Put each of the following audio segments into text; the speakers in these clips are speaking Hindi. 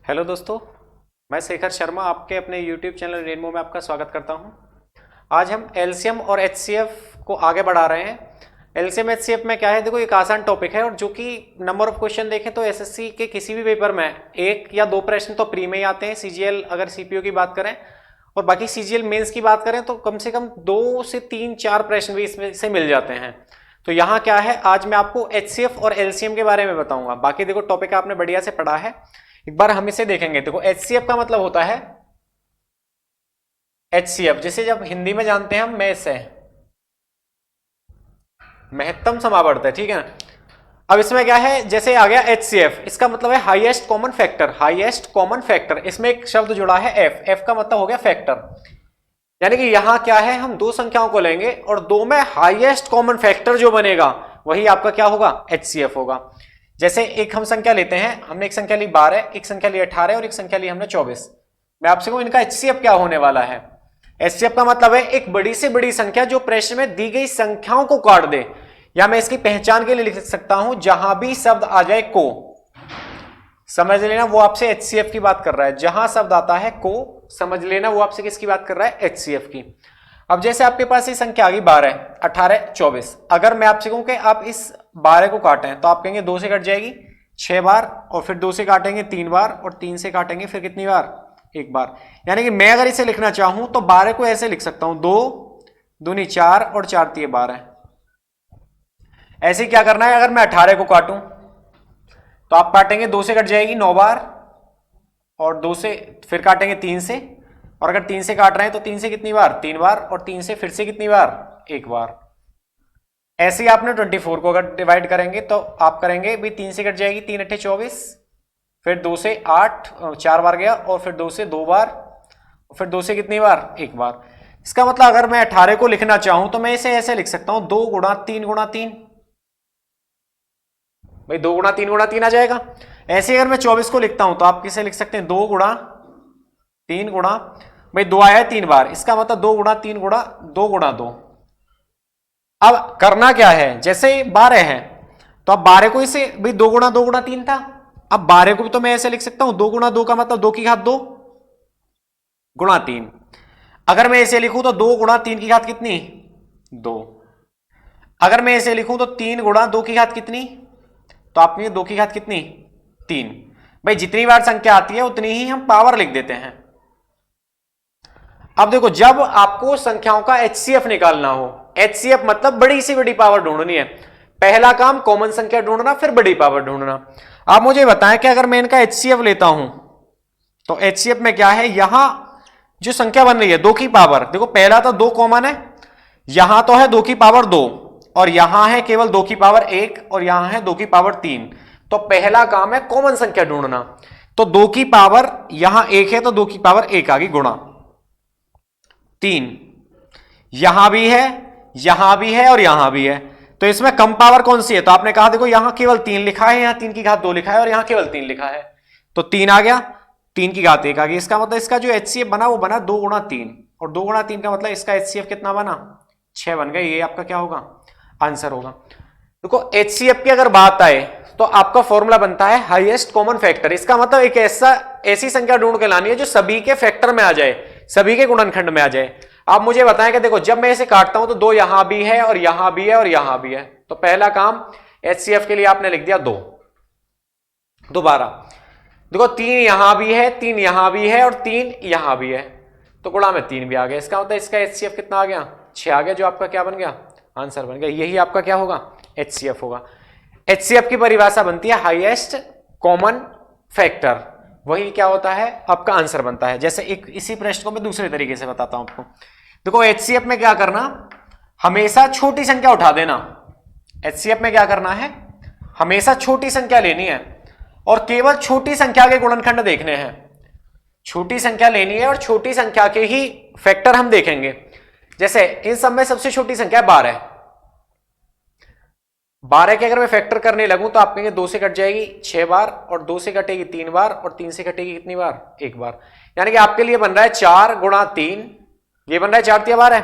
हेलो दोस्तों, मैं शेखर शर्मा आपके अपने YouTube चैनल रेनबो में आपका स्वागत करता हूं। आज हम एलसीएम और एचसीएफ को आगे बढ़ा रहे हैं। एलसीएम एचसीएफ में क्या है, देखो एक आसान टॉपिक है और जो कि नंबर ऑफ क्वेश्चन देखें तो एसएससी के किसी भी पेपर में एक या दो प्रश्न तो प्री में ही आते हैं। सीजीएल अगर सीपीओ की बात करें और बाकी सीजीएल मेंस की बात करें तो कम से कम 2 से 3-4 प्रश्न भी इसमें से मिल जाते हैं। तो यहाँ क्या है, आज मैं आपको एचसीएफ और एलसीएम के बारे में बताऊंगा। बाकी देखो टॉपिक आपने बढ़िया से पढ़ा है, एक बार हम इसे देखेंगे। देखो एचसीएफ का मतलब होता है एचसीएफ, जिसे जब हिंदी में जानते हैं हम मैथ से, महत्तम समावर्त, ठीक है ना। अब इसमें क्या है, जैसे आ गया एचसीएफ, इसका मतलब है highest common factor. Highest common factor, इसमें एक शब्द जुड़ा है एफ। एफ का मतलब हो गया फैक्टर, यानी कि यहां क्या है, हम दो संख्याओं को लेंगे और दो में हाईएस्ट कॉमन फैक्टर जो बनेगा वही आपका क्या होगा, एचसीएफ होगा। जैसे एक हम संख्या लेते हैं, हमने एक संख्या ली 12, एक संख्या ली 18 और एक संख्या ली हमने 24। मैं आपसे कहूं इनका एचसीएफ क्या होने वाला है। एचसीएफ का मतलब है एक बड़ी से बड़ी संख्या जो प्रश्न में दी गई संख्याओं को काट दे, या मैं इसकी पहचान के लिए लिख सकता हूं जहां भी शब्द आ जाए को, समझ लेना वो आपसे एचसीएफ की बात कर रहा है। जहां शब्द आता है को, समझ लेना वो आपसे किसकी बात कर रहा है, एचसीएफ की। अब जैसे आपके पास ये संख्या आ गई 12, 18, 24। अगर मैं आपसे कहूं कि आप इस 12 को काटें तो आप कहेंगे 2 से कट जाएगी 6 बार, और फिर 2 से काटेंगे 3 बार, और 3 से काटेंगे फिर कितनी बार, 1 बार। यानी कि मैं अगर इसे लिखना चाहूं तो 12 को ऐसे लिख सकता हूं, 2 दूनी 4 और 4 तिये 12। ऐसे क्या करना है, अगर मैं 18 को काटूं तो आप काटेंगे 2 से कट जाएगी 9 बार, और 2 से फिर काटेंगे 3 से, और अगर 3 से काट रहे हैं तो 3 से कितनी बार, 3 बार, और 3 से फिर से कितनी बार, 1 बार। ऐसे ही आपने 24 को अगर डिवाइड करेंगे तो आप करेंगे भी 3 से कट जाएगी 3 अट्ठे 24, फिर 2 से 8, 4 बार गया, और फिर 2 से 2 बार, और फिर 2 से कितनी बार, 1 बार। इसका मतलब अगर मैं 18 को लिखना चाहूं तो मैं इसे ऐसे लिख सकता हूं 2 गुणा 3 गुणा 3। भाई 2 गुणा 3 गुणा 3 आ जाएगा। ऐसे अगर मैं 24 को लिखता हूं तो आप किसे लिख सकते हैं, 2 गुणा 3 गुणा, भाई 2 आया है 3 बार, इसका मतलब 2 गुणा 3 गुणा 2 गुणा 2। अब करना क्या है, जैसे 12 है तो अब 12 को इसे, भाई 2 गुणा 2 गुणा 3 था, अब 12 को भी तो मैं ऐसे लिख सकता हूं 2 गुणा 2 का मतलब 2 की घात 2 गुणा 3। अगर मैं ऐसे लिखूं तो 2 गुणा 3 की घात कितनी, 2। अगर मैं ऐसे लिखूं तो 3 गुणा 2 की घात कितनी, तो आप 2 की घात कितनी, 3। भाई जितनी बार संख्या आती है उतनी ही हम पावर लिख देते हैं। अब देखो, जब आपको संख्याओं का एचसीएफ निकालना हो, एचसीएफ मतलब बड़ी से बड़ी पावर ढूंढनी है। पहला काम कॉमन संख्या ढूंढना, फिर बड़ी पावर ढूंढना। आप मुझे बताएं कि अगर मैं इनका एचसीएफ लेता हूं तो एचसीएफ में क्या है, यहां जो संख्या बन रही है 2 की पावर, देखो पहला तो 2 कॉमन है, यहां तो है 2 की पावर 2, और यहां है केवल 2 की पावर 1, और यहां है 2 की पावर 3। तो पहला काम है कॉमन संख्या ढूंढना। तो 2 की पावर यहां 1 है तो 2 की पावर 1 आ गई, गुणा 3। यहां भी है, यहां भी है, और यहां भी है। तो इसमें कम पावर कौन सी है, तो आपने कहा देखो यहां केवल 3 लिखा है, यहां 3 की घात 2 लिखा है, और यहां केवल 3 लिखा है। तो 3 आ गया, 3 की घात 1 आ गई। इसका मतलब इसका जो एचसीएफ बना वो बना 2 गुणा 3, और 2 गुणा 3 का मतलब इसका एचसीएफ कितना बना, 6 बन गया। ये आपका क्या होगा, आंसर होगा। देखो एचसीएफ की अगर बात आए तो आपका फॉर्मूला बनता है हाईएस्ट कॉमन फैक्टर। इसका मतलब एक ऐसी संख्या ढूंढ के लानी है जो सभी के फैक्टर में आ जाए, सभी के गुणनखंड में आ जाए। आप मुझे बताएं कि देखो जब मैं इसे काटता हूं तो 2 यहां भी है, और यहां भी है, और यहां भी है। तो पहला काम एचसीएफ के लिए आपने लिख दिया 2। दोबारा देखो 3 यहां भी है, 3 यहां भी है, और 3 यहां भी है, तो गुणा में 3 भी आ गया। इसका मतलब इसका एचसीएफ कितना आ गया, 6 आ गया, जो आपका क्या बन गया, आंसर बन गया। यही आपका क्या होगा, एचसीएफ होगा। एचसीएफ की परिभाषा बनती है हाईएस्ट कॉमन फैक्टर, वही क्या होता है, आपका आंसर बनता है। जैसे एक इसी प्रश्न को मैं दूसरे तरीके से बताता हूं आपको। देखो एचसीएफ में क्या करना, हमेशा छोटी संख्या उठा देना। एचसीएफ में क्या करना है, हमेशा छोटी संख्या लेनी है और केवल छोटी संख्या के गुणनखंड देखने हैं। छोटी संख्या लेनी है और छोटी संख्या के ही फैक्टर हम देखेंगे। जैसे इन सब में सबसे छोटी संख्या 12। 12 के अगर मैं फैक्टर करने लगूं तो आप कहेंगे 2 से कट जाएगी 6 बार, और 2 से कटेगी 3 बार, और 3 से कटेगी कितनी बार, 1 बार। यानी कि आपके लिए बन रहा है 4 गुणा 3, ये बन रहा है 4 तिया 12,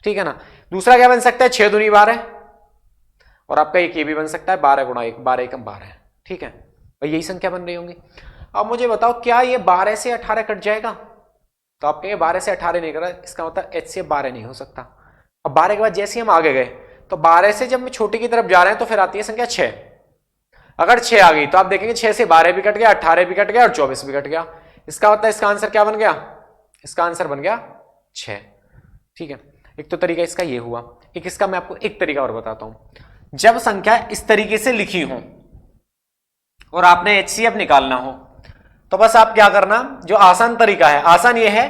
ठीक है ना। दूसरा क्या बन सकता है, 6 दूनी 12, और आपका एक ये भी बन सकता है 12 गुणा 1, 12 एकम 12, ठीक है। और यही संख्या बन रही होंगी। अब मुझे बताओ क्या ये 12 से 18 कट जाएगा? तो आप कहेंगे 12 से 18 नहीं कर रहा, इसका मतलब HCF 12 नहीं हो सकता। अब 12 के बाद जैसे हम आगे गए तो 12 से जब हम छोटी की तरफ जा रहे हैं तो फिर आती है संख्या 6। अगर 6 आ गई तो आप देखेंगे 6 से 12 भी कट गया, 18 भी कट गया और 24 भी कट गया। इसका मतलब इसका आंसर क्या बन गया? इसका आंसर बन गया 6। ठीक है, एक तो तरीका इसका ये हुआ। एक इसका मैं आपको एक तरीका और बताता हूं। जब संख्या इस तरीके से लिखी हो और आपने HCF निकालना हो तो बस आप क्या करना, जो आसान तरीका है, आसान ये है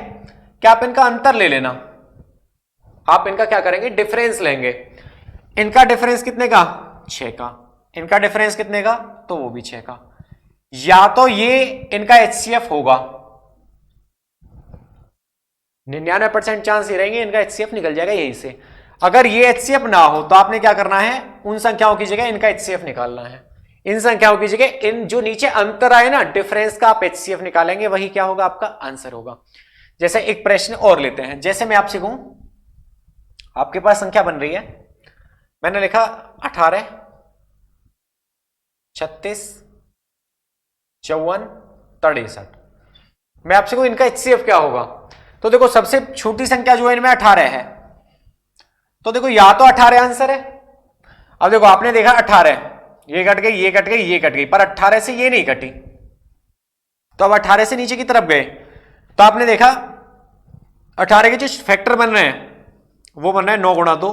कि आप इनका अंतर ले लेना। आप इनका क्या करेंगे? डिफरेंस लेंगे। इनका डिफरेंस कितने का? 6 का। इनका डिफरेंस कितने का? तो वो भी 6 का। या तो ये इनका HCF होगा, 99% चांस ये रहेंगे इनका HCF निकल जाएगा यहीं से। अगर ये HCF ना हो तो आपने क्या करना है, उन संख्याओं की जगह इनका HCF निकालना है। इन संख्याओं की जगह इन जो नीचे अंतर आए ना, डिफरेंस का आप HCF निकालेंगे, वही क्या होगा? आपका आंसर होगा। जैसे एक प्रश्न और लेते हैं। जैसे मैं आपसे कहूं, आपके पास संख्या बन रही है, मैंने लिखा 18, 36, 54, 63। मैं आपसे कहूं इनका HCF क्या होगा? तो देखो सबसे छोटी संख्या जो है इनमें 18 है, तो देखो या तो 18 आंसर है। अब देखो आपने देखा 18, ये कट गई, ये कट गई, ये कट गई, पर 18 से ये नहीं कटी। तो अब 18 से नीचे की तरफ गए तो आपने देखा 18 के जो फैक्टर बन रहे हैं वो बन रहा है 9 गुणा 2।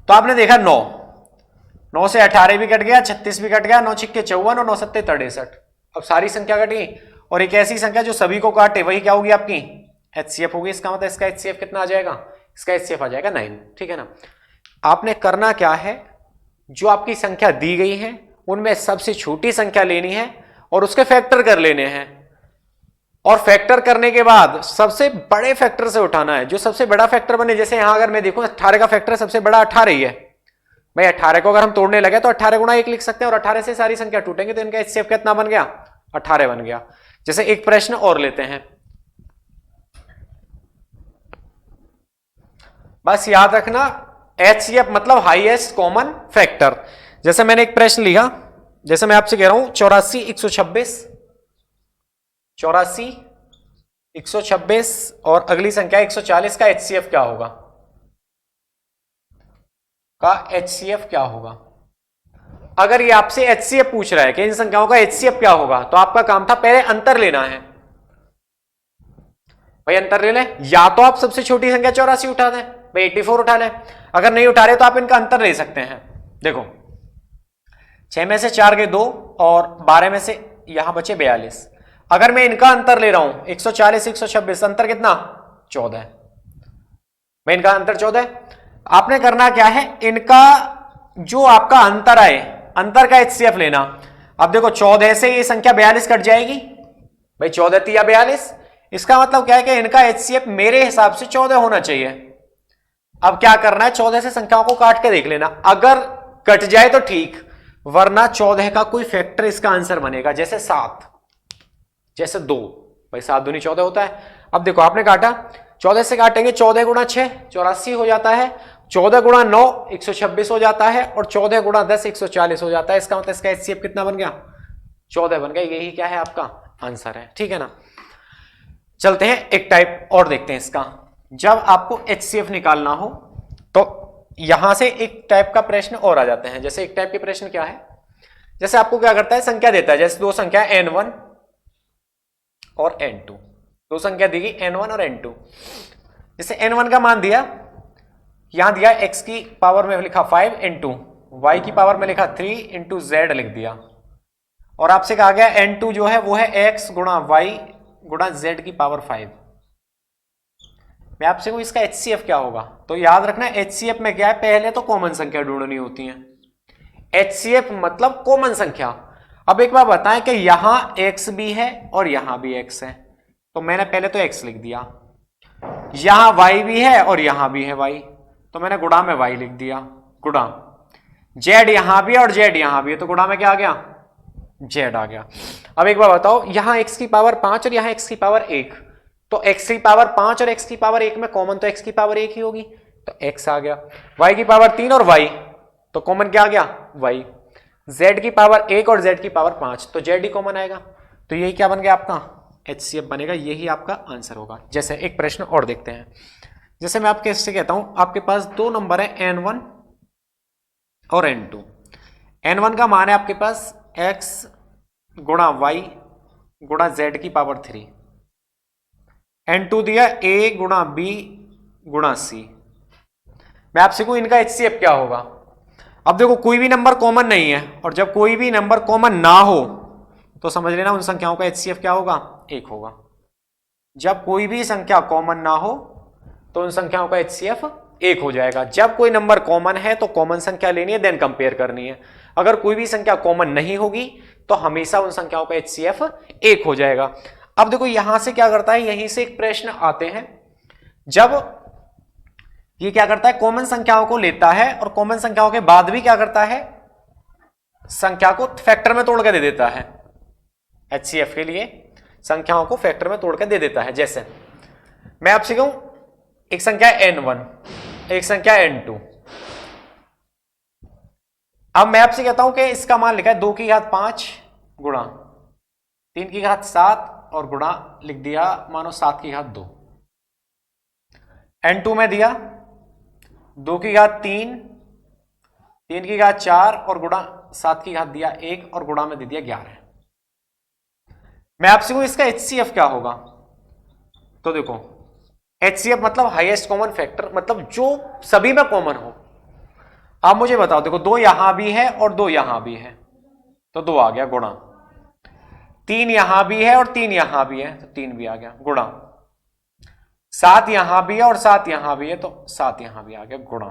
तो आपने देखा 9 से 18 भी कट गया, 36 भी कट गया, 9 छिक्के 54 और 9 सत्ते 63। अब सारी संख्या कट गई और एक ऐसी संख्या जो सभी को काटे वही क्या होगी? आपकी HCF होगी। इसका मतलब इसका HCF कितना आ जाएगा? इसका HCF आ जाएगा 9। ठीक है ना। आपने करना क्या है, जो आपकी संख्या दी गई है उनमें सबसे छोटी संख्या लेनी है और उसके फैक्टर कर लेने हैं, और फैक्टर करने के बाद सबसे बड़े फैक्टर से उठाना है, जो सबसे बड़ा फैक्टर बने। जैसे यहां अगर मैं देखूं 18 का फैक्टर सबसे बड़ा 18 ही है भाई। 18 को अगर हम तोड़ने लगे तो 18 गुणा 1 लिख सकते हैं और 18 से सारी संख्या टूटेंगे तो इनका HCF कितना बन गया? 18 बन गया। जैसे एक प्रश्न और लेते हैं, बस याद रखना HCF मतलब हाईएस्ट कॉमन फैक्टर। जैसे मैंने एक प्रश्न लिखा, जैसे मैं आपसे कह रहा हूं 84, 126, 84, 126 और अगली संख्या 140 का HCF क्या होगा? का HCF क्या होगा? अगर ये आपसे HCF पूछ रहा है कि इन संख्याओं का HCF क्या होगा, तो आपका काम था पहले अंतर लेना है। भाई अंतर ले लें, या तो आप सबसे छोटी संख्या 84 उठा दें, भाई 84 उठा लें। अगर नहीं उठा रहे तो आप इनका अंतर ले सकते हैं। देखो 6 में से 4 गए 2 और 12 में से यहां बचे 42। अगर मैं इनका अंतर ले रहा हूं 140, 126, अंतर कितना? 14। मैं इनका अंतर 14। आपने करना क्या है, इनका जो आपका अंतर आए, अंतर का HCF लेना। अब देखो 14 से ये संख्या 42 कट जाएगी भाई, 14 तिया 42। इसका मतलब क्या है कि इनका HCF मेरे हिसाब से 14 होना चाहिए। अब क्या करना है, 14 से संख्याओं को काट के देख लेना, अगर कट जाए तो ठीक, वरना 14 का कोई फैक्टर इसका आंसर बनेगा। जैसे 7, जैसे 2, भाई 7 दूनी 14 होता है। अब देखो आपने काटा, 14 से काटेंगे 14 गुणा 6 84 हो जाता है, 14 गुणा 9 126 हो जाता है और 14 गुणा 10 140 हो जाता है। इसका मतलब इसका HCF कितना बन गया? 14 बन गया। यही क्या है? आपका आंसर है। ठीक है ना। चलते हैं एक टाइप और देखते हैं इसका। जब आपको HCF निकालना हो तो यहां से एक टाइप का प्रश्न और आ जाते हैं। जैसे एक टाइप के प्रश्न क्या है, जैसे आपको क्या करता है, संख्या देता है, जैसे दो संख्या N1 और N2, दो संख्या दी गई N1 और N2। जैसे N1 का मान दिया, यहां दिया x की पावर में लिखा 5 इंटू y की पावर में लिखा 3 इंटू z लिख दिया, और आपसे कहा गया N2 जो है वो है x गुणा y गुणा z की पावर 5। मैं आपसे कहूं इसका HCF क्या होगा, तो याद रखना HCF में क्या है, पहले तो कॉमन संख्या ढूंढनी होती है। HCF मतलब कॉमन संख्या। अब एक बार बताएं कि यहां x भी है और यहां भी x है, तो मैंने पहले तो x लिख दिया, यहां y भी है और यहां भी है y, तो मैंने गुणा में y लिख दिया, गुणा z यहां भी है और z यहां भी है, तो गुणा में क्या आ गया, z आ गया। अब एक बार बताओ, यहां x की पावर 5 और यहां x की पावर 1, तो x की पावर 5 और x की पावर 1 में कॉमन तो x की पावर 1 ही होगी, तो x आ गया। y की पावर 3 और y, तो कॉमन क्या आ गया, y। z की पावर 1 और z की पावर 5, तो z ही कॉमन आएगा, तो यही क्या बन गया आपका HCF बनेगा, यही आपका आंसर होगा। जैसे एक प्रश्न और देखते हैं, जैसे मैं आपके इससे कहता हूं आपके पास दो नंबर है n1 और n2। n1 का मान है आपके पास x गुणा y गुणा z की पावर 3, n2 दिया a गुणा b गुणा c। मैं आपसे कहूं इनका HCF क्या होगा। अब देखो कोई भी नंबर कॉमन नहीं है, और जब कोई भी नंबर कॉमन ना हो तो समझ लेना उन संख्याओं का HCF क्या होगा, 1 होगा। जब कोई भी संख्या कॉमन ना हो तो उन संख्याओं का HCF 1 हो जाएगा। जब कोई नंबर कॉमन है तो कॉमन संख्या लेनी है, देन कंपेयर करनी है। अगर कोई भी संख्या कॉमन नहीं होगी तो हमेशा उन संख्याओं का HCF 1 हो जाएगा। अब देखो यहां से क्या करता है, यहीं से एक प्रश्न आते हैं, जब ये क्या करता है कॉमन संख्याओं को लेता है और कॉमन संख्याओं के बाद भी क्या करता है, संख्या को फैक्टर में तोड़ के दे देता है। HCF के लिए संख्याओं को फैक्टर में तोड़ के दे देता है। जैसे मैं आपसे कहूं एक संख्या n1, एक संख्या n2। अब मैं आपसे कहता हूं कि इसका मान लिखा है 2 की घात 5 गुणा 3 की घात 7 और गुणा लिख दिया मानो 7 की घात 2। n2 में दिया 2 की घात 3, 3 की घात 4 और गुणा 7 की घात दिया 1 और गुणा में दे दिया 11। मैं आपसे कहूं इसका HCF क्या होगा, तो देखो HCF मतलब हाईएस्ट कॉमन फैक्टर, मतलब जो सभी में कॉमन हो। आप मुझे बताओ, देखो 2 यहां भी है और 2 यहां भी है तो 2 आ गया, गुणा 3 यहां भी है और 3 यहां भी है तो 3 भी आ गया, गुणा 7 यहां भी है और 7 यहां भी है तो 7 यहां भी आ गया, गुणा।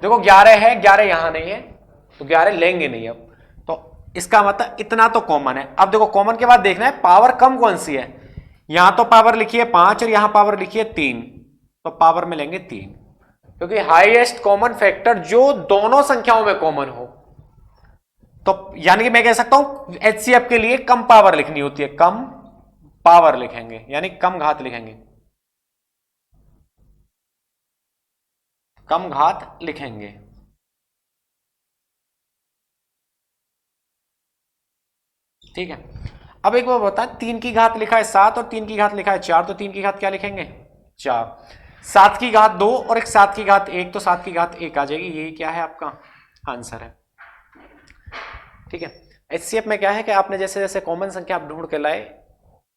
देखो 11 है, 11 यहां नहीं है तो 11 लेंगे नहीं अब, तो इसका मतलब इतना तो कॉमन है। अब देखो कॉमन के बाद देखना है पावर कम कौन सी है। यहां तो पावर लिखी है 5 और यहां पावर लिखी है 3, तो पावर में लेंगे 3, क्योंकि हाईएस्ट कॉमन फैक्टर जो दोनों संख्याओं में कॉमन हो। तो यानी कि मैं कह सकता हूं HCF के लिए कम पावर लिखनी होती है, कम पावर लिखेंगे यानी कम घात लिखेंगे, कम घात लिखेंगे। ठीक है। अब एक बार बता, 3 की घात लिखा है 7 और 3 की घात लिखा है 4, तो 3 की घात क्या लिखेंगे 4, 7 की घात 2 और एक 7 की घात 1, तो 7 की घात 1 आ जाएगी। यही क्या है आपका आंसर है। ठीक है। HCF में क्या है कि आपने जैसे जैसे कॉमन संख्या आप ढूंढ के लाए,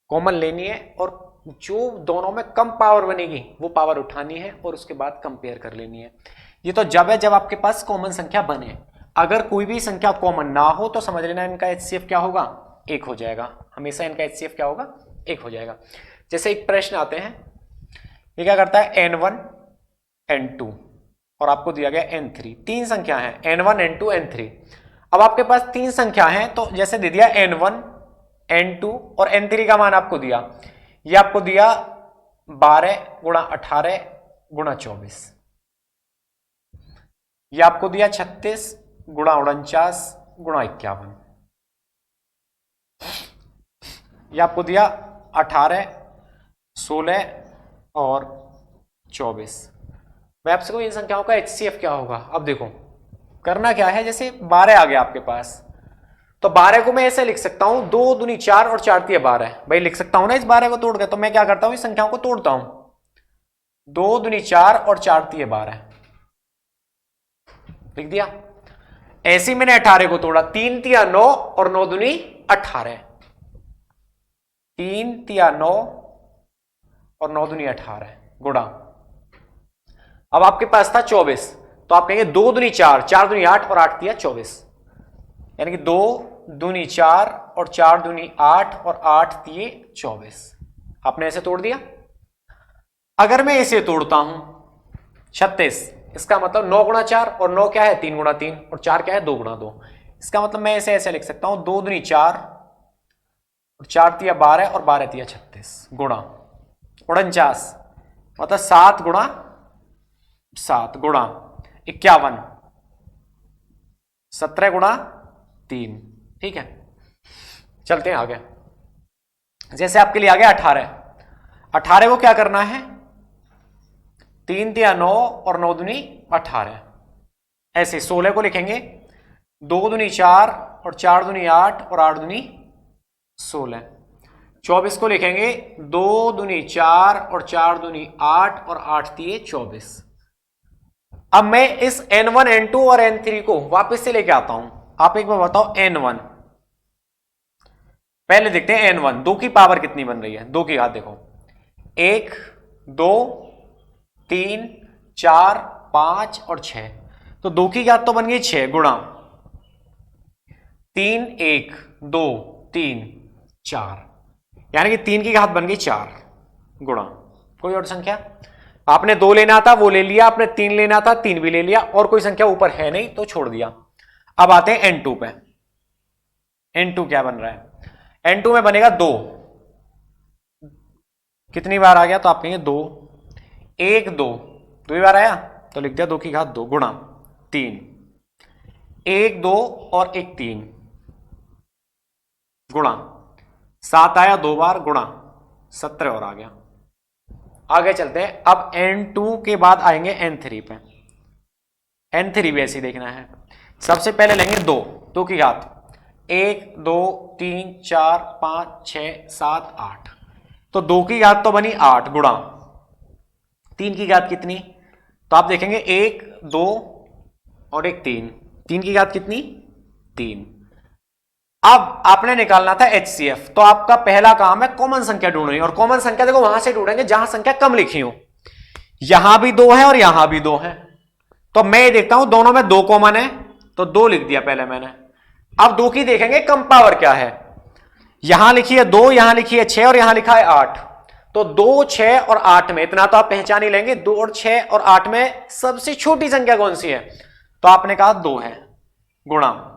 कॉमन लेनी है और जो दोनों में कम पावर बनेगी वो पावर उठानी है और उसके बाद कंपेयर कर लेनी है। ये तो जब है जब आपके पास कॉमन संख्या बने। अगर कोई भी संख्या कॉमन ना हो तो समझ लेना इनका HCF क्या होगा, 1 हो जाएगा। हमेशा इनका HCF क्या होगा, 1 हो जाएगा। जैसे एक प्रश्न आते हैं, ये क्या करता है n1 n2 और आपको दिया गया n3, 3 संख्या है n1 n2 n3। अब आपके पास 3 संख्या है तो जैसे दे दिया n1 n2 और n3 का मान आपको दिया, ये आपको दिया 12 गुणा 18 गुणा 24, ये आपको दिया 36 गुणा 49 गुणा 51, ये आपको दिया 18 16 और 24। मैं आपसे कहूं इन संख्याओं का HCF क्या होगा। अब देखो करना क्या है, जैसे 12 आ गया आपके पास, तो 12 को मैं ऐसे लिख सकता हूं 2 दूनी 4 और 4 तिया 12, भाई लिख सकता हूं ना इस 12 को तोड़ के। तो मैं क्या करता हूं इस संख्याओं को तोड़ता हूं, 2 दूनी 4 और 4 तिया 12 लिख दिया। ऐसे मैंने 18 को तोड़ा, 3 तिया 9 और 9 दूनी 18, 3 तिया 9 और 9 दूनी 18 गुणा। अब आपके पास था 24, तो आप कहेंगे 2 दूनी 4, 4 दूनी 8 और 8 तिया 24, यानी कि 2 दूनी 4 और 4 दूनी 8 और 8 तिये 24। आपने ऐसे तोड़ दिया। अगर मैं ऐसे तोड़ता हूं 36, इसका मतलब 9 गुणा 4 और 9 क्या है 3 गुणा 3 और 4 क्या है 2 गुणा 2। इसका मतलब मैं ऐसे ऐसे लिख सकता हूं 2 दूनी 4 और 4 तिया 12 और 12 तिया 36 गुणा 49, मतलब 7 गुणा 7 गुणा 51, 17 गुणा 3। ठीक है, चलते हैं आगे। जैसे आपके लिए आ गया 18, 18 को क्या करना है, 3 तिया 9 और 9 दूनी 18, ऐसे 16 को लिखेंगे 2 दूनी 4 और 4 दूनी 8 और 8 दूनी 16। 24 को लिखेंगे 2 दूनी 4 और 4 दूनी 8 और 8 दिए 24। अब मैं इस n1 n2 और n3 को वापस से लेके आता हूं। आप एक बार बताओ n1, पहले देखते हैं n1 2 की पावर कितनी बन रही है। 2 की घात देखो 1 2 3 4 5 और 6, तो 2 की घात तो बन गई 6 गुणा 3 1 2 3 4, यानी कि 3 की घात बन गई 4 गुणा कोई और संख्या। आपने 2 लेना था वो ले लिया, आपने 3 लेना था 3 भी ले लिया, और कोई संख्या ऊपर है नहीं तो छोड़ दिया। अब आते हैं n2 पे। n2 क्या बन रहा है? n2 में बनेगा 2, कितनी बार आ गया तो आप कहेंगे 2 1 2, 2 बार आया तो लिख दिया 2 की घात 2 गुणा 3 1 2 और 1 3 गुणा 7 आया 2 बार गुणा 17 और आ गया। आगे चलते हैं। अब n2 के बाद आएंगे n3 पे। n3 भी ऐसे ही देखना है। सबसे पहले लेंगे 2 की घात 1 2 3 4 5 6 7 8, तो 2 की घात तो बनी 8 गुणा 3 की घात कितनी, तो आप देखेंगे 1 2 और 1 3, 3 की घात कितनी 3। अब आपने निकालना था HCF, तो आपका पहला काम है कॉमन संख्या ढूंढनी, और कॉमन संख्या देखो वहां से ढूंढेंगे जहां संख्या कम लिखी हो। यहां भी 2 है और यहां भी 2 है, तो मैं ये देखता हूं दोनों में 2 कॉमन है तो 2 लिख दिया पहले मैंने। अब 2 की देखेंगे कम पावर क्या है। यहां लिखी है 2, यहां लिखी है 6 और यहां लिखा है 8, तो 2 6 और 8 में इतना तो आप पहचान ही लेंगे। 2 और 6 और 8 में सबसे छोटी संख्या कौन सी है, तो आपने कहा 2 है गुणा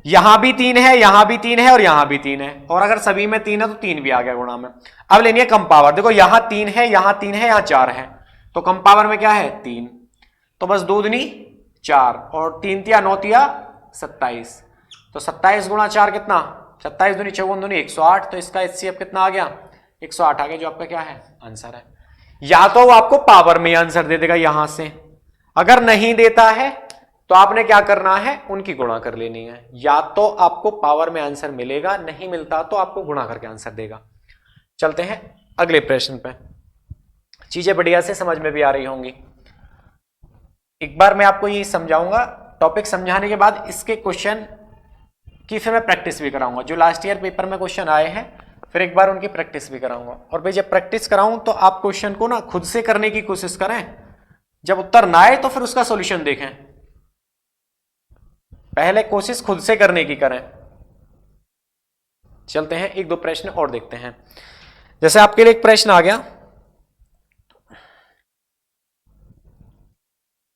यहां भी 3 है, यहां भी 3 है और यहां भी 3 है, और अगर सभी में 3 है तो 3 भी आ गया गुणा में। अब लेनी है कम पावर। देखो यहां 3 है, यहां 3 है, यहां 4 है, तो कम पावर में क्या है 3, तो बस 2 दूनी 4 और 3 तिया 9 तिया 27, तो 27 गुणा 4 कितना 27 दूनी 54 दूनी 108, तो इसका HCF कितना आ गया 108 आ गया, जो आपका क्या है आंसर है। या तो वो आपको पावर में आंसर दे देगा यहां से, अगर नहीं देता है तो आपने क्या करना है उनकी गुणा कर लेनी है। या तो आपको पावर में आंसर मिलेगा, नहीं मिलता तो आपको गुणा करके आंसर देगा। चलते हैं अगले प्रश्न पे। चीजें बढ़िया से समझ में भी आ रही होंगी। एक बार मैं आपको ये समझाऊंगा, टॉपिक समझाने के बाद इसके क्वेश्चन की फिर मैं प्रैक्टिस भी कराऊंगा। जो लास्ट ईयर पेपर में क्वेश्चन आए हैं फिर एक बार उनकी प्रैक्टिस भी कराऊंगा। और भाई जब प्रैक्टिस कराऊं तो आप क्वेश्चन को ना खुद से करने की कोशिश करें, जब उत्तर ना आए तो फिर उसका सॉल्यूशन देखें। पहले कोशिश खुद से करने की करें। चलते हैं एक दो प्रश्न और देखते हैं। जैसे आपके लिए एक प्रश्न आ गया,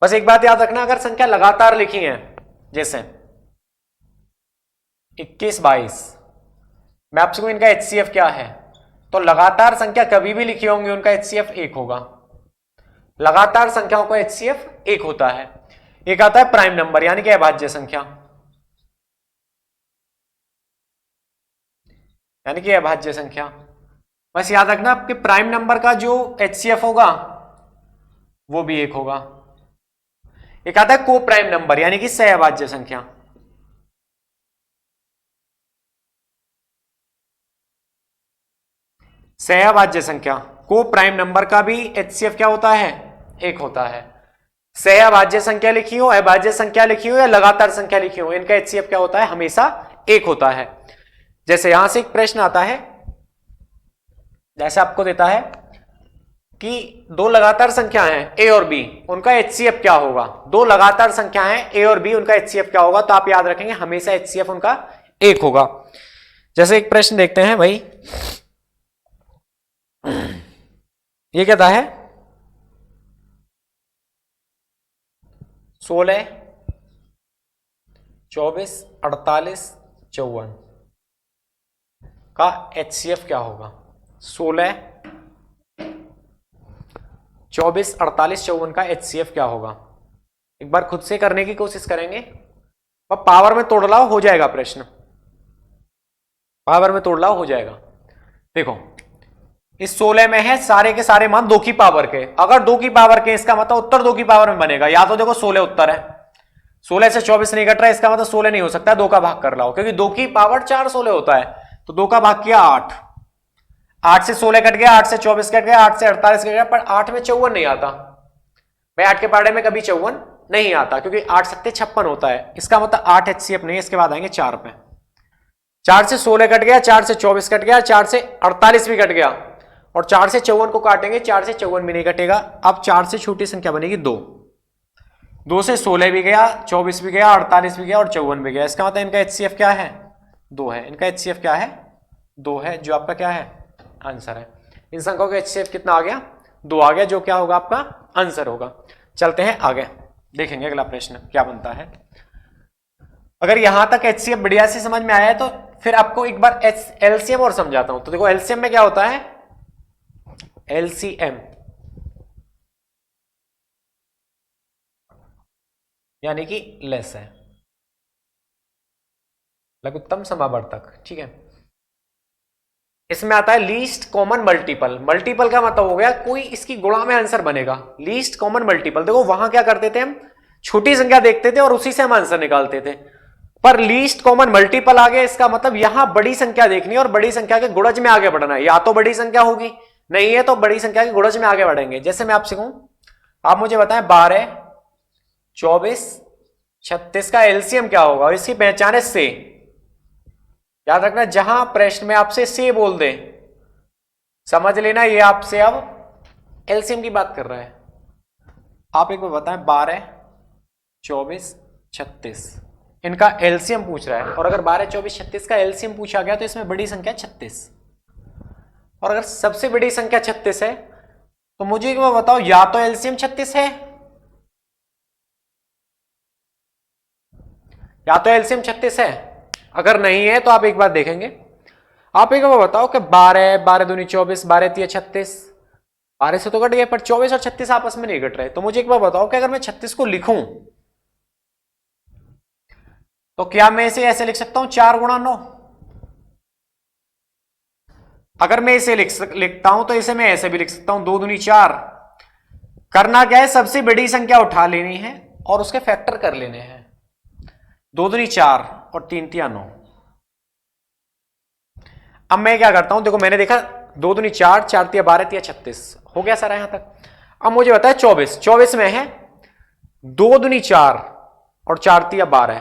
बस एक बात याद रखना, अगर संख्या लगातार लिखी है जैसे 21 22, मैं आपसे कहूं इनका HCF क्या है, तो लगातार संख्या कभी भी लिखी होंगी उनका HCF 1 होगा। लगातार संख्याओं का HCF 1 होता है। एक आता है प्राइम नंबर यानी कि अभाज्य संख्या, यानी कि अभाज्य संख्या। बस याद रखना आपके प्राइम नंबर का जो HCF होगा वो भी 1 होगा। एक आता है को प्राइम नंबर यानी कि सहअभाज्य संख्या, सहअभाज्य संख्या को प्राइम नंबर का भी HCF क्या होता है 1 होता है। सहअभाज्य संख्या लिखी हो, अभाज्य संख्या लिखी हो या लगातार संख्या लिखी हो, इनका HCF क्या होता है हमेशा 1 होता है। जैसे यहां से एक प्रश्न आता है, जैसे आपको देता है कि दो लगातार संख्या हैं A और B, उनका HCF क्या होगा। दो लगातार संख्या हैं A और B, उनका HCF क्या होगा, तो आप याद रखेंगे हमेशा HCF उनका 1 होगा। जैसे एक प्रश्न देखते हैं भाई, ये कहता है 16 24 48 54 का HCF क्या होगा। 16 24 48 54 का HCF क्या होगा। एक बार खुद से करने की कोशिश करेंगे और पावर में तोड़ लाओ हो जाएगा प्रश्न, पावर में तोड़ लाओ हो जाएगा। देखो इस 16 में है सारे के सारे मान 2 की पावर के, अगर 2 की पावर के इसका मतलब उत्तर 2 की पावर में बनेगा। या तो देखो 16 उत्तर है, 16 से 24 नहीं कट रहा है, इसका मतलब 16 नहीं हो सकता, 2 का भाग कर लाओ, क्योंकि 2 की पावर 4 16 होता है, तो 2 का भाग किया 8, 8 से 16 कट गया, 8 से 24 कट गया, 8 से 48 कट गया, पर 8 में 54 नहीं आता भाई, 8 के पहाड़े में कभी 54 नहीं आता, क्योंकि 8 सत्ते 56 होता है, इसका मतलब 8 HCF नहीं है। इसके बाद आएंगे 4 पे, 4 से 16 कट गया, 4 से 24 कट गया, 4 से 48 भी कट गया, और 4 से 54 को काटेंगे, 4 से 54 भी नहीं कटेगा। अब 4 से छोटी संख्या बनेगी 2, 2 से 16 भी गया, 24 भी गया, 48 भी गया और 54 भी गया, इसका मतलब इनका HCF क्या है? 2 है। इनका HCF क्या है? 2 है, जो आपका क्या है? आंसर है। इन संख्याओं का HCF कितना आ गया? 2 आ गया, जो क्या होगा आपका आंसर होगा। चलते हैं आगे, देखेंगे अगला प्रश्न क्या बनता है। अगर यहां तक HCF बढ़िया से समझ में आया है तो फिर आपको एक बार LCM और समझाता हूं। तो देखो LCM में क्या होता है, LCM यानी कि लेस है, लघुत्तम समावर्तक, ठीक है। इसमें आता है लीस्ट कॉमन मल्टीपल। मल्टीपल का मतलब हो गया कोई इसकी गुणा में आंसर बनेगा, लीस्ट कॉमन मल्टीपल। देखो वहां क्या करते थे, हम छोटी संख्या देखते थे और उसी से हम आंसर निकालते थे, पर लीस्ट कॉमन मल्टीपल आ गया, इसका मतलब यहां बड़ी संख्या देखनी है और बड़ी संख्या के गुणज में आगे बढ़ना है। या तो बड़ी संख्या होगी, नहीं है तो बड़ी संख्या के गुणज में आगे बढ़ेंगे। जैसे मैं आपसे कहूं, आप मुझे बताएं 12, 24, 36 का एलसीएम क्या होगा, और इसकी पहचान है से। याद रखना, जहां प्रश्न में आपसे से बोल दे समझ लेना ये आपसे अब एलसीएम की बात कर रहा है। आप एक बार बताएं, 12, 24, 36 इनका एलसीएम पूछ रहा है, और अगर 12, 24, 36 का एलसीएम पूछा गया तो इसमें बड़ी संख्या 36, और अगर सबसे बड़ी संख्या 36 है तो मुझे एक बार बताओ, या तो एलसीएम 36 है, या तो एलसीएम 36 है। अगर नहीं है तो आप एक बार देखेंगे, आप एक बार बताओ कि 12, 12 दूनी 24, 12 तिया 36, 12 से तो कट गए, पर 24 और 36 आपस में नहीं कट रहे। तो मुझे एक बार बताओ कि अगर मैं 36 को लिखूं तो क्या मैं इसे ऐसे लिख सकता हूं 4 गुणा 9? अगर मैं इसे लिखता हूं तो इसे मैं ऐसे भी लिख सकता हूं 2 दूनी 4। करना क्या है, सबसे बड़ी संख्या उठा लेनी है और उसके फैक्टर कर लेने हैं। 2 दूनी 4 और 3 तिया 9। अब मैं क्या करता हूं, देखो मैंने देखा 2 दूनी 4, 4 तिया 12, तिया 36 हो गया सारा यहां तक। अब मुझे बताया 24, 24 में है 2 दूनी 4 और 4 तिया 12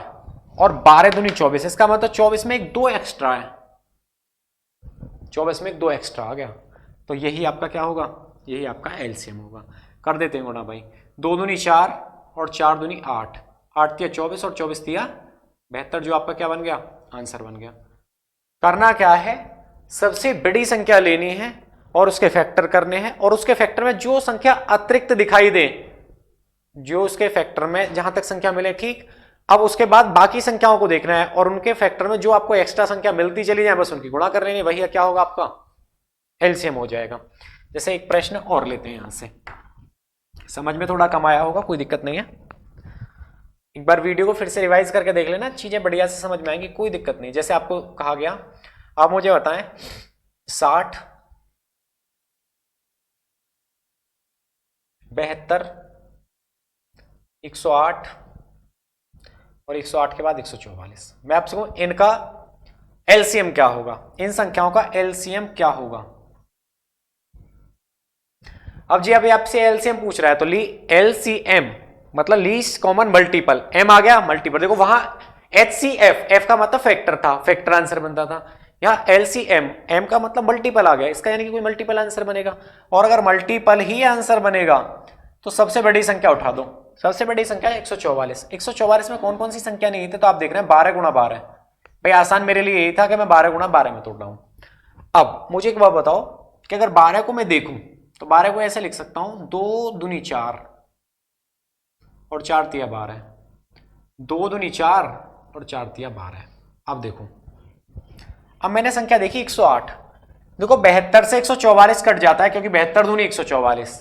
और 12 दूनी 24, इसका मतलब 24 में एक 2 एक्स्ट्रा है, 24 में एक 2 एक्स्ट्रा आ गया। तो यही आपका क्या होगा, यही आपका एलसीएम होगा। कर देते हैं गुणा भाई, 2 दूनी 4 और 4 दूनी 8, 8 तिया 24 और 24 तिया 72, जो आपका क्या बन गया, आंसर बन गया। करना क्या है, सबसे बड़ी संख्या लेनी है और उसके फैक्टर करने हैं, और उसके फैक्टर में जो संख्या अतिरिक्त दिखाई दे, जो उसके फैक्टर में जहां तक संख्या मिले, ठीक। अब उसके बाद बाकी संख्याओं को देखना है और उनके फैक्टर में जो आपको एक्स्ट्रा संख्या मिलती चली जाए बस उनकी गुणा कर लेनी, वही क्या होगा आपका एलसीएम हो जाएगा। जैसे एक प्रश्न और लेते हैं, यहां से समझ में थोड़ा कम आया होगा, कोई दिक्कत नहीं है, एक बार वीडियो को फिर से रिवाइज करके देख लेना, चीजें बढ़िया से समझ में आएंगी, कोई दिक्कत नहीं। जैसे आपको कहा गया, आप मुझे बताएं 60, 72, 108 और 108 के बाद 144। मैं आपसे कहूं इनका एलसीएम क्या होगा, इन संख्याओं का एलसीएम क्या होगा। अब जी अभी आपसे एलसीएम पूछ रहा है, तो एलसीएम मतलब लीस्ट कॉमन मल्टीपल, एम आ गया मल्टीपल। देखो वहां एचसीएफ, एफ का मतलब फैक्टर था, फैक्टर आंसर बनता था। यहां एलसीएम, एम का मतलब मल्टीपल आ गया, इसका यानी कि कोई मल्टीपल आंसर बनेगा। और अगर मल्टीपल ही आंसर बनेगा तो सबसे बड़ी संख्या उठा दो। सबसे बड़ी संख्या 144। 144 में कौन कौन सी संख्या नहीं थी, तो आप देख रहे हैं 12 गुणा 12। भाई आसान मेरे लिए यही था कि मैं 12 गुणा 12 में तोड़ रहा हूं। अब मुझे एक बात बताओ कि अगर 12 को मैं देखूं तो 12 को ऐसे लिख सकता हूं 2 दूनी 4 और 4 तिया 12, 2 दूनी 4 और 4 तिया 12। अब देखो, अब मैंने संख्या देखी 108। देखो 72 से 144 कट जाता है, क्योंकि 72 दूनी 144,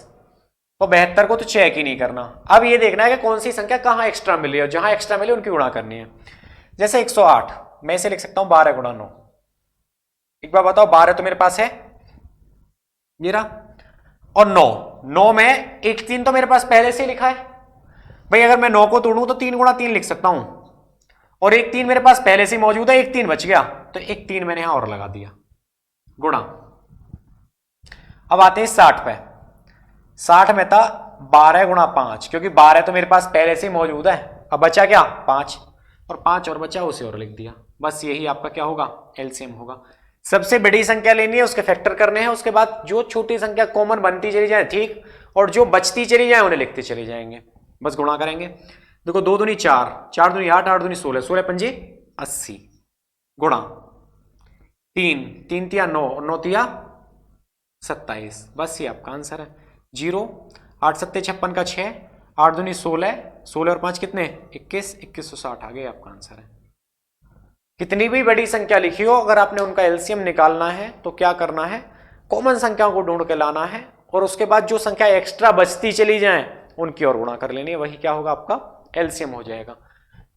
तो 72 को तो चेक ही नहीं करना। अब ये देखना है कि कौन सी संख्या कहां एक्स्ट्रा मिली है, जहां एक्स्ट्रा मिली उनकी गुणा करनी है। जैसे 108 मैं इसे लिख सकता हूं 12 गुणा 9। एक बार बताओ, 12 तो मेरे पास है ये रहा, और 9 में एक 3 तो मेरे पास पहले से ही लिखा है, भाई अगर मैं 9 को तोड़ूं तो 3 गुणा 3 लिख सकता हूं, और एक 3 मेरे पास पहले से मौजूद है, एक 3 बच गया, तो एक 3 मैंने यहां और लगा दिया, गुणा। अब आते हैं 60 पे। 60 में था 12 गुणा 5, क्योंकि 12 तो मेरे पास पहले से ही मौजूद है, अब बचा क्या 5, और 5 और बचा उसे और लिख दिया। बस यही आपका क्या होगा, एलसीएम होगा। सबसे बड़ी संख्या लेनी है, उसके फैक्टर करने हैं, उसके बाद जो छोटी संख्या कॉमन बनती चली जाए ठीक, और जो बचती चली जाए उन्हें लिखते चले जाएंगे, बस गुणा करेंगे। देखो 2 दूनी 4, 4 दूनी 8, 8 दूनी 16, 16 पंजे 80, गुणा 3, 3 तिया 9, 9 तिया 27, बस ये आपका आंसर है। 0, 8 सत्ते 56 का 6, 8 दूनी 16, 16 और 5 कितने 21, 2160 आ गया आपका आंसर है। कितनी भी बड़ी संख्या लिखी हो, अगर आपने उनका एलसीएम निकालना है तो क्या करना है, कॉमन संख्याओं को ढूंढ के लाना है, और उसके बाद जो संख्या एक्स्ट्रा बचती चली जाए उनकी और गुणा कर लेनी है, वही क्या होगा आपका एलसीएम हो जाएगा।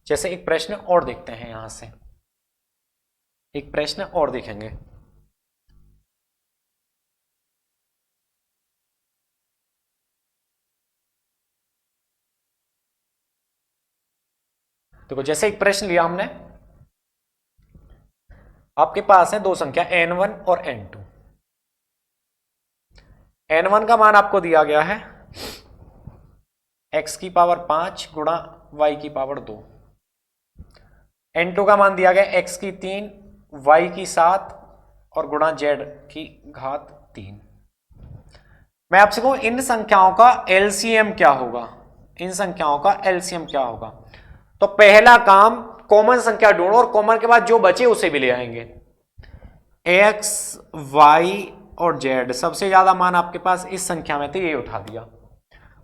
जैसे एक प्रश्न और देखते हैं, यहां से एक प्रश्न और देखेंगे। देखो जैसे एक प्रश्न लिया हमने, आपके पास है दो संख्या n1 और n2। n1 का मान आपको दिया गया है x की पावर 5 गुणा y की पावर 2, n2 का मान दिया गया x की 3, y की 7 और गुणा z की घात 3। मैं आपसे कहूं इन संख्याओं का एलसीएम क्या होगा, इन संख्याओं का एलसीएम क्या होगा, तो पहला काम कॉमन संख्या ढूंढो, और कॉमन के बाद जो बचे उसे भी ले आएंगे। x, y और z, सबसे ज्यादा मान आपके पास इस संख्या में थे, ये उठा दिया।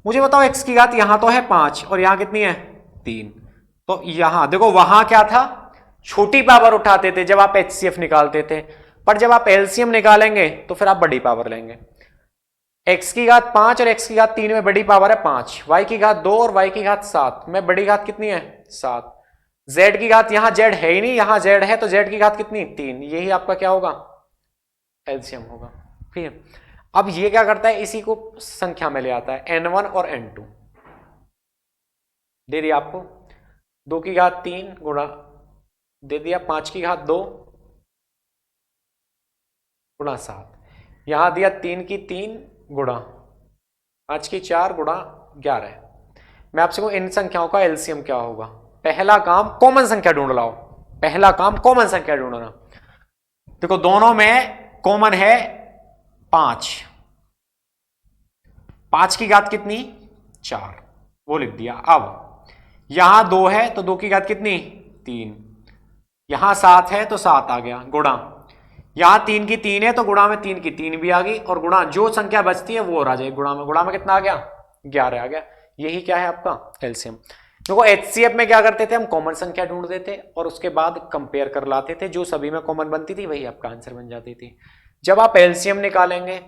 मुझे बताओ x की घात यहां तो है 5 और यहां कितनी है 3, तो यहां देखो वहां क्या था, छोटी पावर उठाते थे जब आप एचसीएफ निकालते थे, पर जब आप एलसीएम निकालेंगे तो फिर आप बड़ी पावर लेंगे। x की घात 5 और x की घात 3 में बड़ी पावर है 5, y की घात 2 और y की घात 7 में बड़ी घात कितनी है 7, z की घात, यहां z है ही नहीं, यहां z है, तो z की घात कितनी 3, यही आपका क्या होगा एलसीएम होगा। ठीक है, अब ये क्या करता है, इसी को संख्या में ले आता है, n1 और n2 दे दिया आपको, 2 की घात 3 गुणा दे दिया 5 की घात 2 गुणा 7, यहां दिया 3 की 3 गुणा 5 की 4 गुणा 11। मैं आपसे कहूं इन संख्याओं का एलसीएम क्या होगा, पहला काम कॉमन संख्या ढूंढ लाओ, पहला काम कॉमन संख्या ढूंढना। देखो दोनों में कॉमन है 5, 5 की घात कितनी 4, वो लिख दिया। अब यहां 2 है तो 2 की घात कितनी 3, यहां 7 है तो 7 आ गया, गुणा यहां 3 की 3 है तो गुणा में 3 की 3 भी आ गई, और गुणा जो संख्या बचती है वो और आ जाएगी गुणा में, गुणा में कितना आ गया 11 आ गया। यही क्या है आपका एलसीएम। देखो एचसीएफ में क्या करते थे, हम कॉमन संख्या ढूंढते थे और उसके बाद कंपेयर कर लाते थे, जो सभी में कॉमन बनती थी वही आपका आंसर बन जाती थी। जब आप एलसीएम निकालेंगे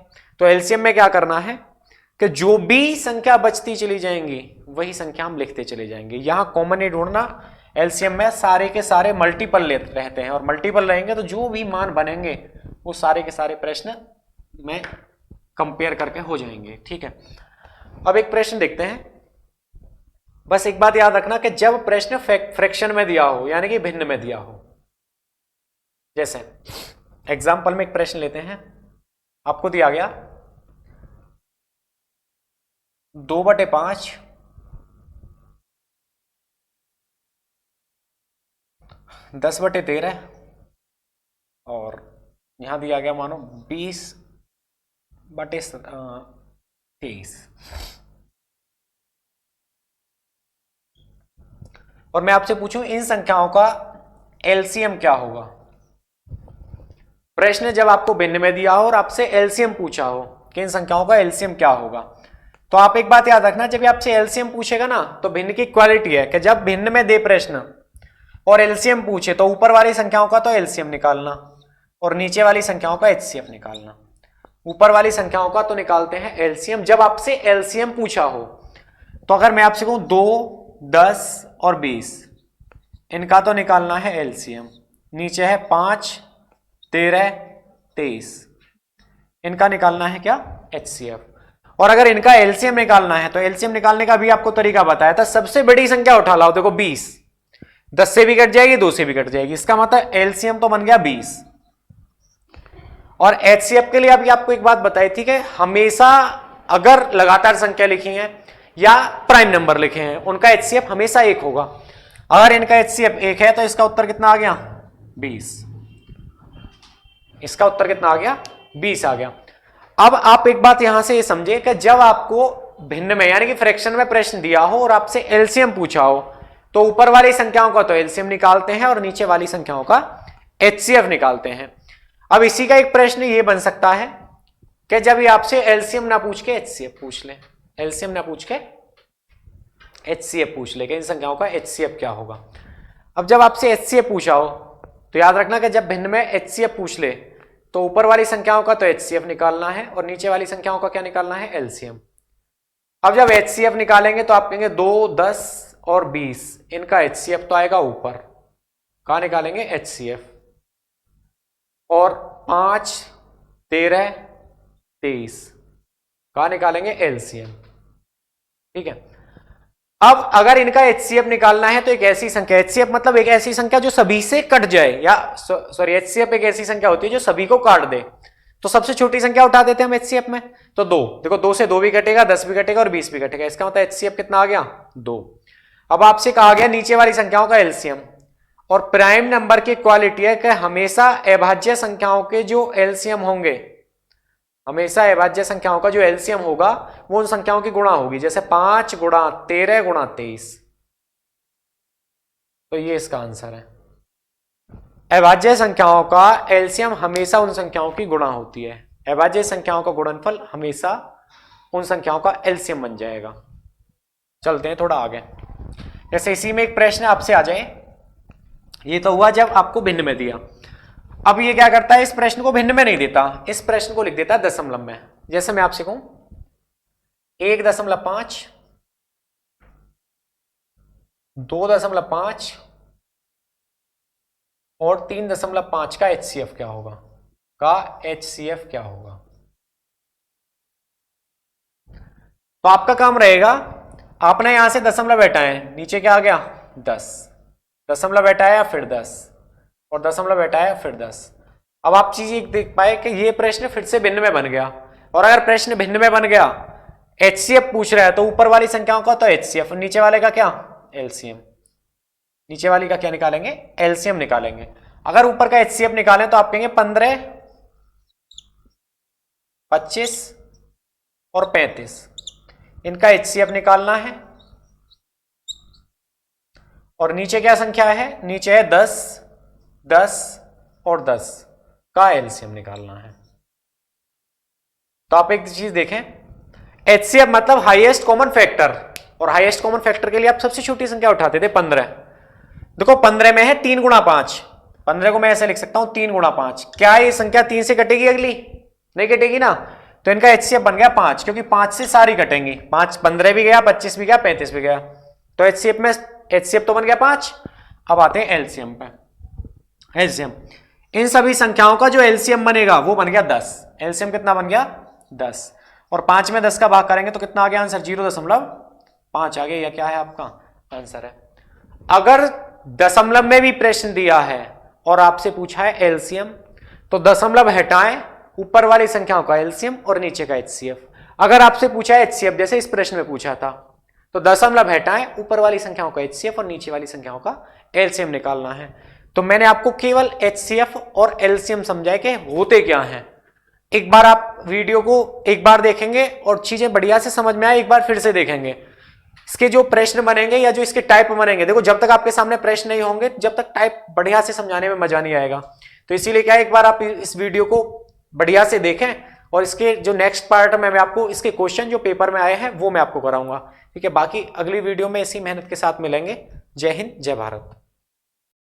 तो एलसीएम में क्या करना है कि जो भी संख्या बचती चली जाएंगी वही संख्या हम लिखते चले जाएंगे, यहां कॉमन नहीं ढूंढना। एलसीएम में सारे के सारे मल्टीपल रहते हैं, और मल्टीपल रहेंगे तो जो भी मान बनेंगे वो सारे के सारे प्रश्न में कंपेयर करके हो जाएंगे। ठीक है, अब एक प्रश्न देखते हैं। बस एक बात याद रखना कि जब प्रश्न फ्रैक्शन में दिया हो, यानी कि भिन्न में दिया हो, जैसे एग्जाम्पल में एक प्रश्न लेते हैं, आपको दिया गया 2/5 10/13 और यहां दिया गया मानो 20/23, और मैं आपसे पूछूं इन संख्याओं का एलसीएम क्या होगा। प्रश्न जब आपको भिन्न में दिया हो और आपसे एलसीएम पूछा हो कि इन संख्याओं का एलसीएम क्या होगा, तो आप एक बात याद रखना, जब आपसे एलसीएम पूछेगा ना तो भिन्न की क्वालिटी है कि जब भिन्न में दे प्रश्न और एलसीएम पूछे तो ऊपर वाली संख्याओं का तो एलसीएम निकालना और नीचे वाली संख्याओं का एचसीएफ निकालना। ऊपर वाली संख्याओं का तो निकालते हैं एलसीएम जब आपसे एलसीएम पूछा हो। तो अगर मैं आपसे कहूं 2, 10 और 20, इनका तो निकालना है एलसीएम। नीचे है 5, 13, 23, इनका निकालना है क्या एचसीएफ। और अगर इनका एलसीएम निकालना है तो एलसीएम निकालने का भी आपको तरीका बताया था, सबसे बड़ी संख्या उठा लाओ, देखो 20, 10 से भी कट जाएगी, 2 से भी कट जाएगी, इसका मतलब एलसीएम तो बन गया 20। और एचसीएफ के लिए अभी आपको एक बात बताई थी कि हमेशा अगर लगातार संख्या लिखी है या प्राइम नंबर लिखे हैं उनका एचसीएफ हमेशा 1 होगा। अगर इनका एचसीएफ 1 है तो इसका उत्तर कितना आ गया 20, इसका उत्तर कितना आ गया 20 आ गया। अब आप एक बात यहां से ये समझे कि जब आपको भिन्न में यानी कि फ्रैक्शन में प्रश्न दिया हो और आपसे एलसीएम पूछा हो तो ऊपर वाली संख्याओं का तो एलसीएम निकालते हैं और नीचे वाली संख्याओं का एचसीएफ निकालते हैं। अब इसी का एक प्रश्न ये बन सकता है कि जब ये आपसे एलसीएम ना पूछ के एचसीएफ पूछ ले, एलसीएम ना पूछ के एचसीएफ पूछ ले कि इन संख्याओं का एचसीएफ क्या होगा। अब जब आपसे एचसीएफ पूछा हो तो याद रखना कि जब भिन्न में एचसीएफ पूछ ले तो ऊपर वाली संख्याओं का तो एचसीएफ निकालना है और नीचे वाली संख्याओं का क्या निकालना है एलसीएम। अब जब एचसीएफ निकालेंगे तो आप कहेंगे 2, 10 और 20, इनका एचसीएफ तो आएगा ऊपर, कहां निकालेंगे एचसीएफ, और 5, 13, 23 कहां निकालेंगे एलसीएम। ठीक है, अब अगर इनका एचसीएफ निकालना है तो एक ऐसी संख्या, एचसीएफ मतलब एक ऐसी संख्या जो सभी से कट जाए, या सॉरी एचसीएफ एक ऐसी संख्या होती है जो सभी को काट दे। तो सबसे छोटी संख्या उठा देते हैं हम एचसीएफ में, तो 2, देखो 2 से 2 भी कटेगा, 10 भी कटेगा और 20 भी कटेगा, इसका मतलब एचसीएफ कितना आ गया 2। अब आपसे कहा गया नीचे वाली संख्याओं का एलसीएम, और प्राइम नंबर की क्वालिटी है कि हमेशा अभाज्य संख्याओं के जो एलसीएम होंगे, हमेशा अभाज्य संख्याओं का जो एलसीएम होगा वो उन संख्याओं की गुणा होगी, जैसे 5 गुणा 13 गुणा 23। तो ये इसका आंसर है, अभाज्य संख्याओं का एलसीएम हमेशा उन संख्याओं की गुणा होती है, अभाज्य संख्याओं का गुणनफल हमेशा उन संख्याओं का एलसीएम बन जाएगा। चलते हैं थोड़ा आगे, जैसे इसी में एक प्रश्न आपसे आ जाए, ये तो हुआ जब आपको भिन्न में दिया। अब ये क्या करता है, इस प्रश्न को भिन्न में नहीं देता, इस प्रश्न को लिख देता है दशमलव में। जैसे मैं आपसे कहूं 1.5, 2.5 और 3.5 का एचसीएफ क्या होगा, का एचसीएफ क्या होगा। तो आपका काम रहेगा, आपने यहां से दशमलव हटाए, नीचे क्या आ गया 10, दशमलव हटाया फिर 10 और दशमलव हटाया फिर 10। अब आप चीज देख पाए कि ये प्रश्न फिर से भिन्न में बन गया, और अगर प्रश्न भिन्न में बन गया एचसीएफ पूछ रहा है तो ऊपर वाली संख्याओं का तो एचसीएफ, नीचे वाले का क्या एलसीएम, नीचे वाली का क्या निकालेंगे एलसीएम निकालेंगे। अगर ऊपर का एचसीएफ निकालें तो आप कहेंगे 15, 25 और 35, इनका एचसीएफ निकालना है। और नीचे क्या संख्या है, नीचे है 10, 10 और 10 का एलसीएम निकालना है। तो आप एक चीज देखें, एचसीएफ मतलब हाईएस्ट कॉमन फैक्टर, और हाईएस्ट कॉमन फैक्टर के लिए आप सबसे छोटी संख्या उठाते थे 15। देखो 15 में है 3 गुणा 5, 15 को मैं ऐसे लिख सकता हूं 3 गुणा 5। क्या ये संख्या 3 से कटेगी, अगली नहीं कटेगी ना, तो इनका एचसीएफ बन गया 5, क्योंकि 5 से सारी कटेंगी, 5 15 भी गया, 25 भी गया, 35 भी गया, तो एचसीएफ में एचसीएफ तो बन गया 5। अब आते हैं एलसीएम पे, एलसीएम इन सभी संख्याओं का जो एलसीएम बनेगा वो बन गया 10। एलसीएम कितना बन गया 10, और 5 में 10 का भाग करेंगे तो कितना आ गया आंसर 0.5 आ गया, या क्या है आपका आंसर है। अगर दशमलव में भी प्रश्न दिया है और आपसे पूछा है एलसीएम, तो दशमलव हटाएं, ऊपर वाली संख्याओं का एलसीएम और नीचे का एचसीएफ। अगर आपसे पूछा है एचसीएफ, जैसे इस प्रश्न में पूछा था, तो दशमलव हटाएं, ऊपर वाली संख्याओं का एचसीएफ और नीचे वाली संख्याओं का एलसीएम निकालना है। तो मैंने आपको केवल एचसीएफ और एलसीएम समझाए कि होते क्या हैं। एक बार आप वीडियो को एक बार देखेंगे और चीजें बढ़िया से समझ में आए, एक बार फिर से देखेंगे, इसके जो प्रश्न बनेंगे या जो इसके टाइप बनेंगे, देखो जब तक आपके सामने प्रश्न नहीं होंगे जब तक टाइप बढ़िया से समझाने में मजा नहीं आएगा। तो इसीलिए क्या है, एक बार आप इस वीडियो को बढ़िया से देखें, और इसके जो नेक्स्ट पार्ट में मैं आपको इसके क्वेश्चन जो पेपर में आए हैं वो मैं आपको कराऊंगा। ठीक है, बाकी अगली वीडियो में इसी मेहनत के साथ मिलेंगे। जय हिंद, जय भारत।